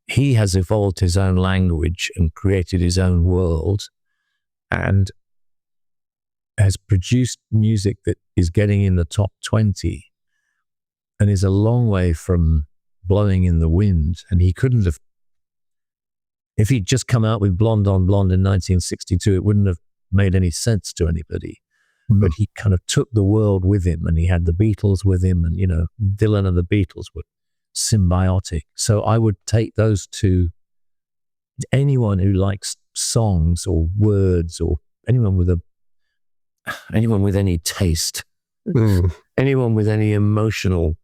He has evolved his own language and created his own world and has produced music that is getting in the top 20 and is a long way from Blowing in the Wind. And he couldn't have, if he'd just come out with Blonde on Blonde in 1962, it wouldn't have made any sense to anybody. But he kind of took the world with him, and he had the Beatles with him, and Dylan and the Beatles were symbiotic. So I would take those 2. Anyone who likes songs or words, or anyone with any taste, anyone with any emotional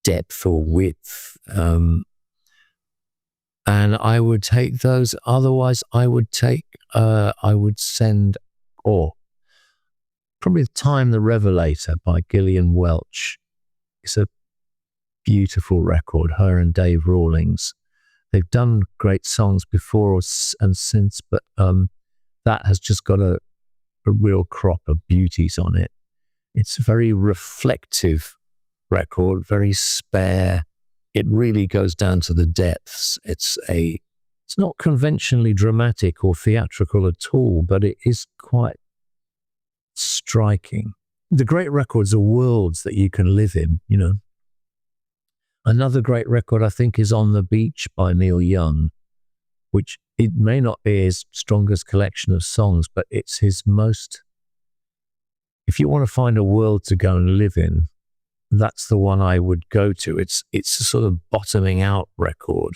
depth or width, and I would take those. Otherwise, I would send probably Time the Revelator by Gillian Welch. It's a beautiful record, her and Dave Rawlings. They've done great songs before and since, but that has just got a real crop of beauties on it. It's a very reflective record, very spare. It really goes down to the depths. It's not conventionally dramatic or theatrical at all, but it is quite striking. The great records are worlds that you can live in, Another great record, I think, is On the Beach by Neil Young, which it may not be his strongest collection of songs, but it's his most, if you want to find a world to go and live in, that's the one I would go to. It's a sort of bottoming out record.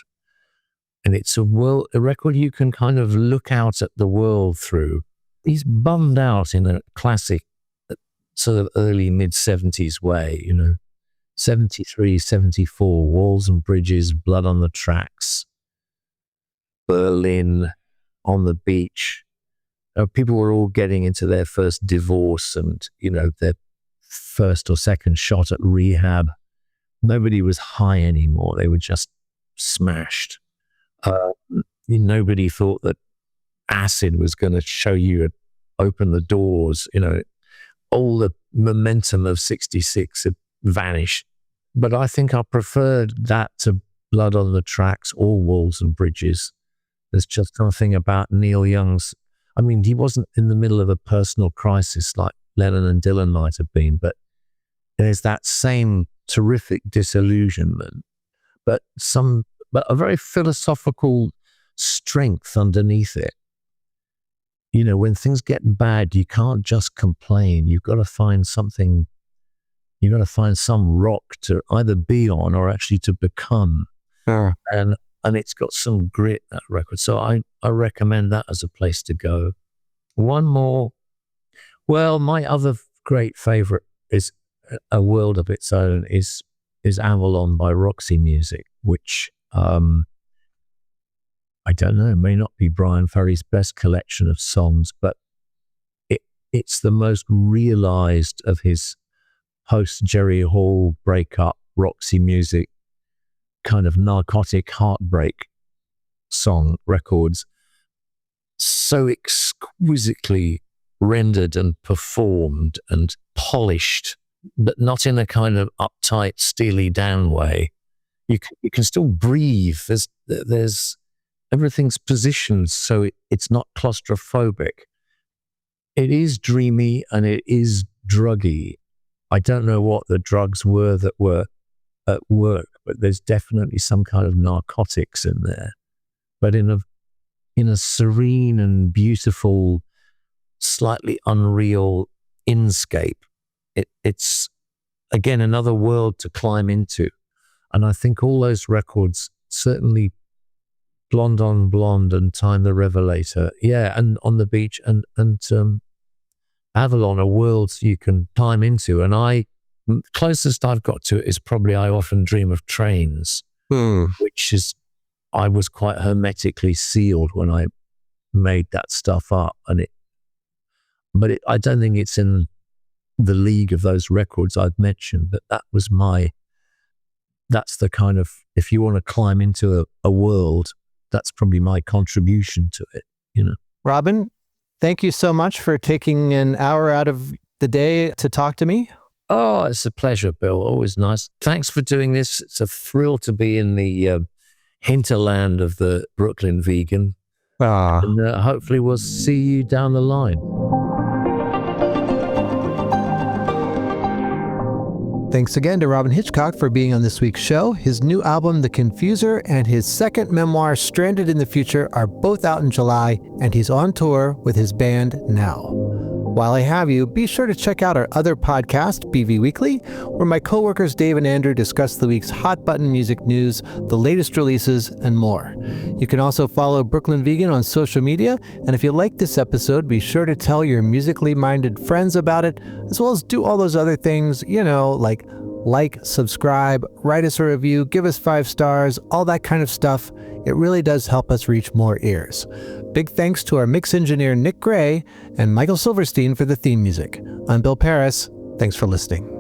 And it's a record you can kind of look out at the world through. He's bummed out in a classic sort of early mid-70s way, 73, 74, Walls and Bridges, Blood on the Tracks, Berlin, On the Beach. People were all getting into their first divorce and, their first or second shot at rehab. Nobody was high anymore. They were just smashed. Nobody thought that acid was going to show you, open the doors. All the momentum of 66 had vanished. But I think I preferred that to Blood on the Tracks or Walls and Bridges. There's just something about Neil Young's, he wasn't in the middle of a personal crisis like Lennon and Dylan might have been, but there's that same terrific disillusionment, but a very philosophical strength underneath it. You know, when things get bad, you can't just complain. You've got to find something. You've got to find some rock to either be on or actually to become. Sure. And it's got some grit, that record. So I recommend that as a place to go. One more. Well, my other great favorite is A World of Its Own is Avalon by Roxy Music, which I don't know, may not be Bryan Ferry's best collection of songs, but it's the most realized of his post-Jerry Hall breakup Roxy Music kind of narcotic heartbreak song records. So exquisitely rendered and performed and polished, but not in a kind of uptight, steely down way. You can still breathe. There's everything's positioned so it's not claustrophobic. It is dreamy and it is druggy. I don't know what the drugs were that were at work, but there's definitely some kind of narcotics in there. But in a serene and beautiful, slightly unreal inscape. It's again another world to climb into. And I think all those records, certainly Blonde on Blonde and Time the Revelator, and On the Beach and Avalon, are worlds you can climb into. And closest I've got to it is probably I Often Dream of Trains, which is, I was quite hermetically sealed when I made that stuff up. But I don't think it's in the league of those records I've mentioned, but that's the kind of, if you want to climb into a world, that's probably my contribution to it, you know. Robyn, thank you so much for taking an hour out of the day to talk to me. Oh, it's a pleasure, Bill. Always nice. Thanks for doing this. It's a thrill to be in the hinterland of the Brooklyn vegan. And hopefully we'll see you down the line. Thanks again to Robyn Hitchcock for being on this week's show. His new album, The Confuser, and his second memoir, Stranded in the Future, are both out in July, and he's on tour with his band Now. While I have you, be sure to check out our other podcast, BV Weekly, where my coworkers Dave and Andrew discuss the week's hot button music news, the latest releases, and more. You can also follow Brooklyn Vegan on social media, and if you like this episode, be sure to tell your musically minded friends about it, as well as do all those other things, like, subscribe, write us a review, give us 5 stars, all that kind of stuff. It really does help us reach more ears. Big thanks to our mix engineer Nick Gray and Michael Silverstein for the theme music. I'm Bill Pearis. Thanks for listening.